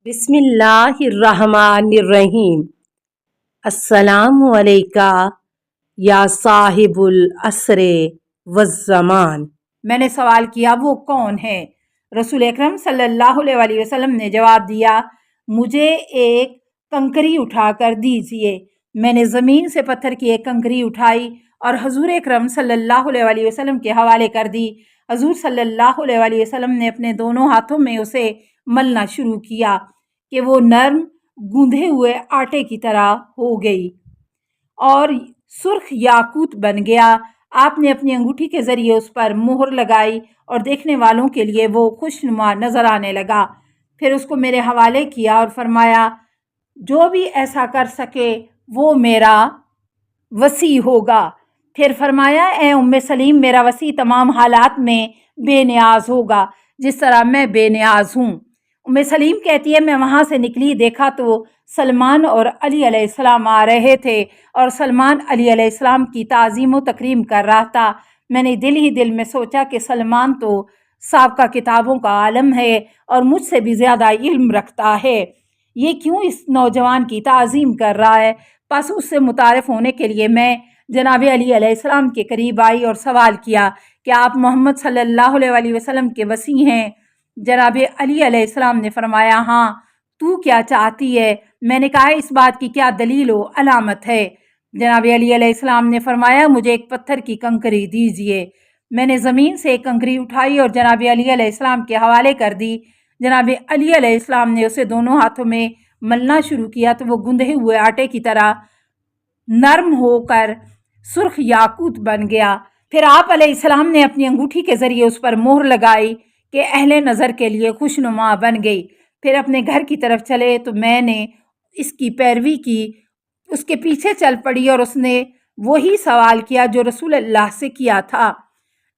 بسم اللہ الرحمن الرحیم۔ السلام علیکہ یا صاحب العصر والزمان۔ میں نے سوال کیا وہ کون ہے؟ رسول اکرم صلی اللہ علیہ وسلم نے جواب دیا، مجھے ایک کنکری اٹھا کر دیجئے۔ میں نے زمین سے پتھر کی ایک کنکری اٹھائی اور حضور اکرم صلی اللہ علیہ وسلم کے حوالے کر دی۔ حضور صلی اللہ علیہ وسلم نے اپنے دونوں ہاتھوں میں اسے ملنا شروع کیا کہ وہ نرم گوندھے ہوئے آٹے کی طرح ہو گئی اور سرخ یاقوت بن گیا۔ آپ نے اپنی انگوٹھی کے ذریعے اس پر مہر لگائی اور دیکھنے والوں کے لیے وہ خوشنما نظر آنے لگا۔ پھر اس کو میرے حوالے کیا اور فرمایا، جو بھی ایسا کر سکے وہ میرا وصی ہوگا۔ پھر فرمایا، اے ام سلیم، میرا وصی تمام حالات میں بے نیاز ہوگا جس طرح میں بے نیاز ہوں۔ ام سلیم کہتی ہے، میں وہاں سے نکلی، دیکھا تو سلمان اور علی علیہ السلام آ رہے تھے اور سلمان علی علیہ السلام کی تعظیم و تکریم کر رہا تھا۔ میں نے دل ہی دل میں سوچا کہ سلمان تو سابقہ کتابوں کا عالم ہے اور مجھ سے بھی زیادہ علم رکھتا ہے، یہ کیوں اس نوجوان کی تعظیم کر رہا ہے؟ پس اس سے متعارف ہونے کے لیے میں جناب علی علیہ السلام کے قریب آئی اور سوال کیا کہ آپ محمد صلی اللہ علیہ وسلم کے وصی ہیں؟ جناب علی علیہ السلام نے فرمایا، ہاں، تو کیا چاہتی ہے؟ میں نے کہا، اس بات کی کیا دلیل و علامت ہے؟ جناب علی علیہ السلام نے فرمایا، مجھے ایک پتھر کی کنکری دیجئے۔ میں نے زمین سے ایک کنکری اٹھائی اور جناب علی علیہ السلام کے حوالے کر دی۔ جناب علی علیہ السلام نے اسے دونوں ہاتھوں میں ملنا شروع کیا تو وہ گندھے ہوئے آٹے کی طرح نرم ہو کر سرخ یاقوت بن گیا۔ پھر آپ علیہ السلام نے اپنی انگوٹھی کے ذریعے اس پر مہر لگائی کہ اہل نظر کے لیے خوشنما بن گئی۔ پھر اپنے گھر کی طرف چلے تو میں نے اس کی پیروی کی، اس کے پیچھے چل پڑی اور اس نے وہی سوال کیا جو رسول اللہ سے کیا تھا۔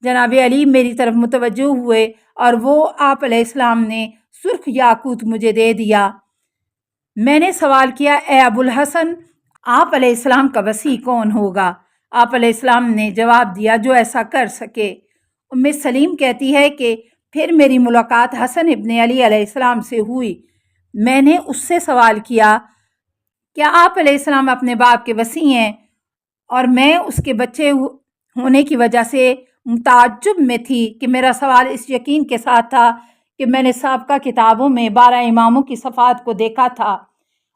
جناب علی میری طرف متوجہ ہوئے اور وہ آپ علیہ السلام نے سرخ یاقوت مجھے دے دیا۔ میں نے سوال کیا، اے ابو الحسن، آپ علیہ السلام کا وصی کون ہوگا؟ آپ علیہ السلام نے جواب دیا، جو ایسا کر سکے۔ ام سلیم کہتی ہے کہ پھر میری ملاقات حسن ابن علی علیہ السلام سے ہوئی۔ میں نے اس سے سوال کیا، کیا آپ علیہ السلام اپنے باپ کے وصی ہیں؟ اور میں اس کے بچے ہونے کی وجہ سے تعجب میں تھی کہ میرا سوال اس یقین کے ساتھ تھا کہ میں نے سابقہ کتابوں میں 12 اماموں کی صفات کو دیکھا تھا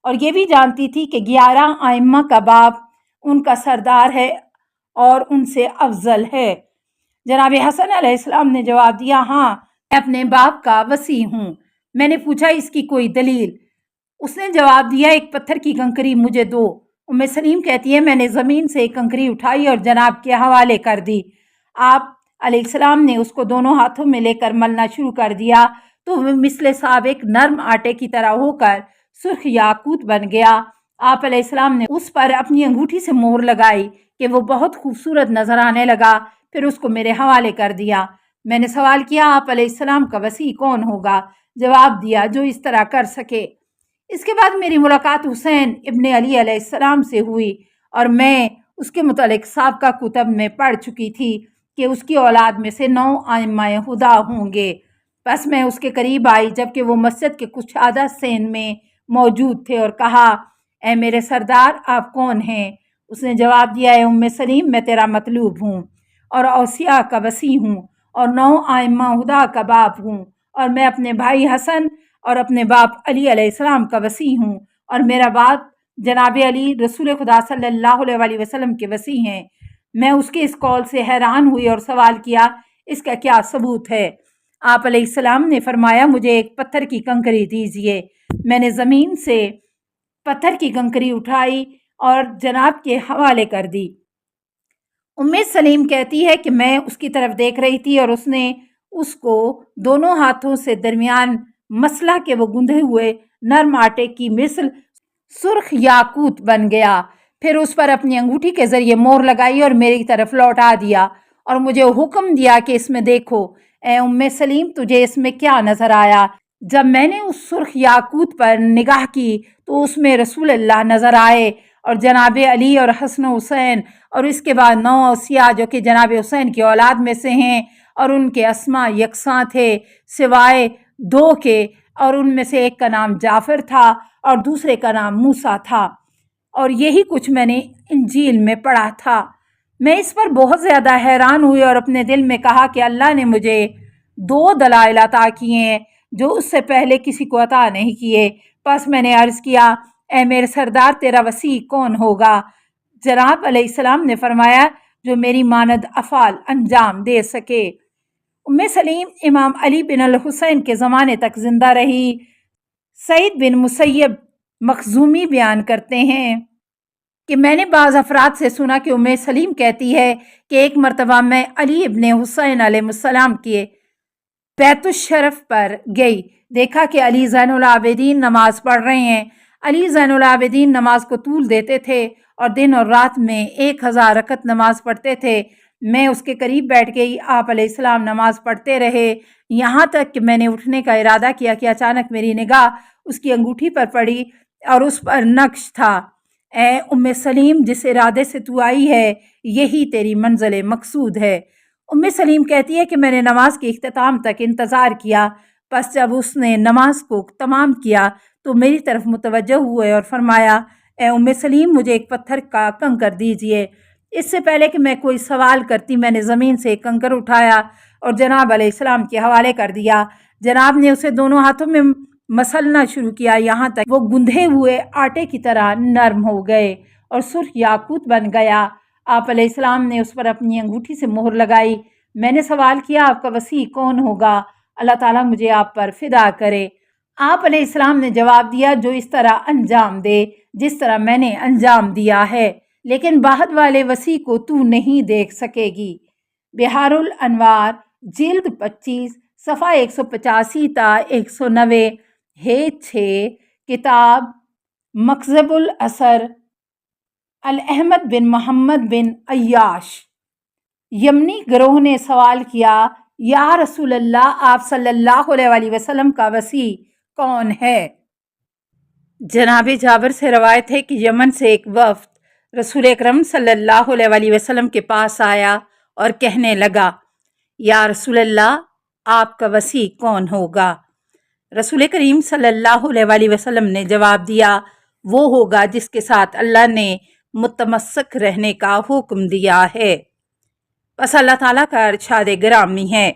اور یہ بھی جانتی تھی کہ 11 ائمہ کا باپ ان کا سردار ہے اور ان سے افضل ہے۔ جناب حسن علیہ السلام نے جواب دیا، ہاں، میں اپنے باپ کا وصی ہوں۔ میں نے پوچھا، اس کی کوئی دلیل؟ اس نے جواب دیا، ایک پتھر کی کنکری مجھے دو۔ ام سلیم کہتی ہے، میں نے زمین سے ایک کنکری اٹھائی اور جناب کے حوالے کر دی۔ آپ علیہ السلام نے اس کو دونوں ہاتھوں میں لے کر ملنا شروع کر دیا تو وہ مثل سابق نرم آٹے کی طرح ہو کر سرخ یاقوت بن گیا۔ آپ علیہ السلام نے اس پر اپنی انگوٹھی سے مہر لگائی کہ وہ بہت خوبصورت نظر آنے لگا، پھر اس کو میرے حوالے کر دیا۔ میں نے سوال کیا، آپ علیہ السلام کا وصی کون ہوگا؟ جواب دیا، جو اس طرح کر سکے۔ اس کے بعد میری ملاقات حسین ابن علی علیہ السلام سے ہوئی اور میں اس کے متعلق سابقہ کتب میں پڑھ چکی تھی کہ اس کی اولاد میں سے 9 ائمہ ہدی ہوں گے۔ بس میں اس کے قریب آئی جبکہ وہ مسجد کے کچھ آدھا سین میں موجود تھے اور کہا، اے میرے سردار، آپ کون ہیں؟ اس نے جواب دیا، اے ام سلیم، میں تیرا مطلوب ہوں اور اوصیاء کا وصی ہوں اور 9 ائمہ ہدی کا باپ ہوں، اور میں اپنے بھائی حسن اور اپنے باپ علی علیہ السلام کا وصی ہوں، اور میرا باپ جناب علی رسول خدا صلی اللہ علیہ وسلم کے وصی ہیں۔ میں اس کے اس قول سے حیران ہوئی اور سوال کیا، اس کا کیا ثبوت ہے؟ آپ علیہ السلام نے فرمایا، مجھے ایک پتھر کی کنکری دیجئے۔ میں نے زمین سے پتھر کی کنکری اٹھائی اور جناب کے حوالے کر دی۔ ام سلیم کہتی ہے کہ میں اس کی طرف دیکھ رہی تھی اور اس نے اس کو دونوں ہاتھوں سے درمیان مسلا کہ وہ گندھے ہوئے نرم آٹے کی مثل سرخ یاقوت بن گیا۔ پھر اس پر اپنی انگوٹھی کے ذریعے مہر لگائی اور میری طرف لوٹا دیا اور مجھے حکم دیا کہ اس میں دیکھو۔ اے ام سلیم، تجھے اس میں کیا نظر آیا؟ جب میں نے اس سرخ یاقوت پر نگاہ کی تو اس میں رسول اللہ نظر آئے اور جناب علی اور حسن و حسین اور اس کے بعد 9 اوصیاء جو کہ جناب حسین کی اولاد میں سے ہیں اور ان کے اسماء یکساں تھے سوائے 2 کے اور ان میں سے ایک کا نام جعفر تھا اور دوسرے کا نام موسیٰ تھا، اور یہی کچھ میں نے انجیل میں پڑھا تھا۔ میں اس پر بہت زیادہ حیران ہوئی اور اپنے دل میں کہا کہ اللہ نے مجھے 2 دلائل عطا کیے ہیں جو اس سے پہلے کسی کو عطا نہیں کیے۔ پس میں نے عرض کیا، اے میرے سردار، تیرا وسیع کون ہوگا؟ جناب علیہ السلام نے فرمایا، جو میری مانند افعال انجام دے سکے۔ ام سلیم امام علی بن الحسین کے زمانے تک زندہ رہی۔ سعید بن مسیب مخزومی بیان کرتے ہیں کہ میں نے بعض افراد سے سنا کہ ام سلیم کہتی ہے کہ ایک مرتبہ میں علی ابن حسین علیہ السلام کے بیت الشرف پر گئی، دیکھا کہ علی زین العابدین نماز پڑھ رہے ہیں۔ علی زین العابدین نماز کو طول دیتے تھے اور دن اور رات میں 1000 رکعت نماز پڑھتے تھے۔ میں اس کے قریب بیٹھ گئی، آپ علیہ السلام نماز پڑھتے رہے، یہاں تک کہ میں نے اٹھنے کا ارادہ کیا کہ اچانک میری نگاہ اس کی انگوٹھی پر پڑی اور اس پر نقش تھا، اے ام سلیم، جس ارادے سے تو آئی ہے یہی تیری منزل مقصود ہے۔ ام سلیم کہتی ہے کہ میں نے نماز کے اختتام تک انتظار کیا، پس جب اس نے نماز کو تمام کیا تو میری طرف متوجہ ہوئے اور فرمایا، اے ام سلیم، مجھے ایک پتھر کا کنکر دیجئے۔ اس سے پہلے کہ میں کوئی سوال کرتی، میں نے زمین سے ایک کنکر اٹھایا اور جناب علیہ السلام کے حوالے کر دیا۔ جناب نے اسے دونوں ہاتھوں میں مسلنا شروع کیا، یہاں تک وہ گندھے ہوئے آٹے کی طرح نرم ہو گئے اور سرخ یاقوت بن گیا۔ آپ علیہ السلام نے اس پر اپنی انگوٹھی سے مہر لگائی۔ میں نے سوال کیا، آپ کا وسیع کون ہوگا؟ اللہ تعالیٰ مجھے آپ پر فدا کرے۔ آپ علیہ السلام نے جواب دیا، جو اس طرح انجام دے جس طرح میں نے انجام دیا ہے، لیکن بعد والے وسیع کو تو نہیں دیکھ سکے گی۔ بحار الانوار جلد 25 صفحہ 185 تا 190 ہے 6 کتاب مکذب الاثر الاحمد بن محمد بن عیاش۔ یمنی گروہ نے سوال کیا، یا رسول اللہ، آپ صلی اللہ علیہ وسلم کا وسیع کون ہے؟ جناب جابر سے روایت ہے کہ یمن سے ایک وفد رسول اکرم صلی اللہ علیہ وسلم کے پاس آیا اور کہنے لگا، یا رسول اللہ، آپ کا وسیع کون ہوگا؟ رسول کریم صلی اللہ علیہ وسلم نے جواب دیا، وہ ہوگا جس کے ساتھ اللہ نے متمسک رہنے کا حکم دیا ہے۔ بس اللہ تعالیٰ کا ارشاد گرامی ہے،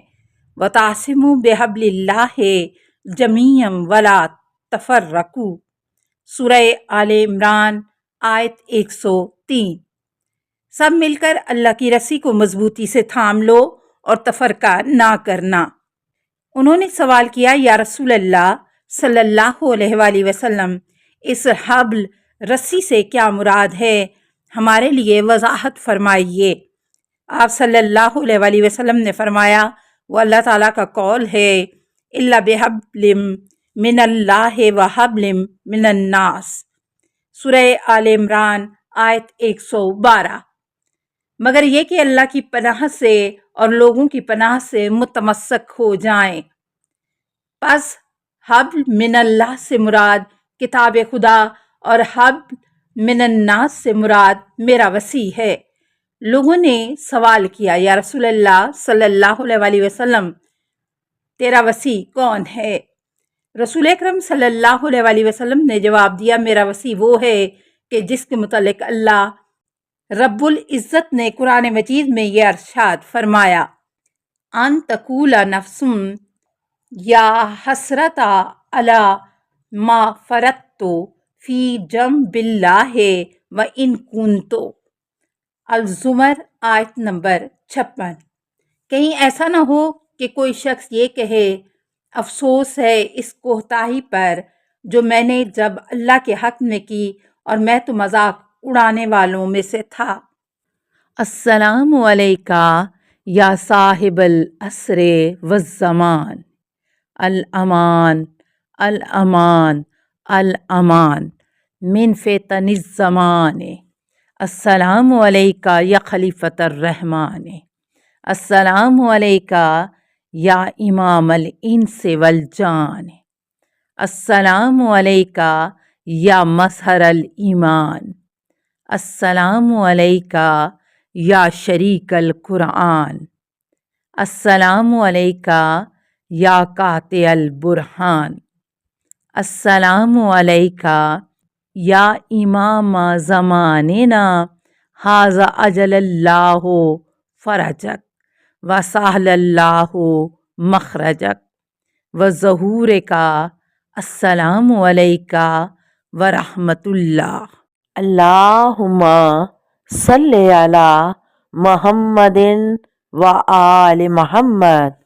وَتَعْصِمُوا بِحَبْلِ اللَّهِ جَمِيعًا وَلَا تَفَرَّقُوا، سورہ آل عمران آیت 103۔ سب مل کر اللہ کی رسی کو مضبوطی سے تھام لو اور تفرقہ نہ کرنا۔ انہوں نے سوال کیا، یا رسول اللہ صلی اللہ علیہ وسلم، اس حبل رسی سے کیا مراد ہے؟ ہمارے لیے وضاحت فرمائیے۔ آپ صلی اللہ علیہ وسلم نے فرمایا، وہ اللہ تعالیٰ کا قول ہے، الا بحبل من اللہ وحبل من الناس، سورہ آل عمران آیت 112۔ مگر یہ کہ اللہ کی پناہ سے اور لوگوں کی پناہ سے متمسک ہو جائیں۔ پس حبل من اللہ سے مراد کتاب خدا اور حبل من الناس سے مراد میرا وسیع ہے۔ لوگوں نے سوال کیا، یا رسول اللہ صلی اللہ علیہ وسلم، تیرا وسیع کون ہے؟ رسول اکرم صلی اللہ علیہ وسلم نے جواب دیا، میرا وسیع وہ ہے کہ جس کے متعلق اللہ رب العزت نے قرآن مجید میں یہ ارشاد فرمایا، ان تقول نفس یا حسرتا علی ما فرطت فی جنب اللہ و ان کنتو، الزمر آیت نمبر 56۔ کہیں ایسا نہ ہو کہ کوئی شخص یہ کہے، افسوس ہے اس کوتاہی پر جو میں نے جب اللہ کے حق میں کی اور میں تو مذاق اڑانے والوں میں سے تھا۔ السلام علیکہ یا صاحب العصر والزمان، الامان الامان الامان من فتن الزمان، السلام علیکہ یا خلیفۃ الرحمن، السلام علیکہ یا امام الانس والجان، السلام علیکہ یا مظہر الایمان، السلام علیکہ یا شریک القرآن، السلام علیکہ یا قاطع البرہان، السلام علیکہ یا امام زماننا حاذا اجل اللہ فرجک وسہل اللہ مخرجک وظہور کا السلام علیکہ ورحمۃ اللہ۔ اللہم صلی علی محمد و آل محمد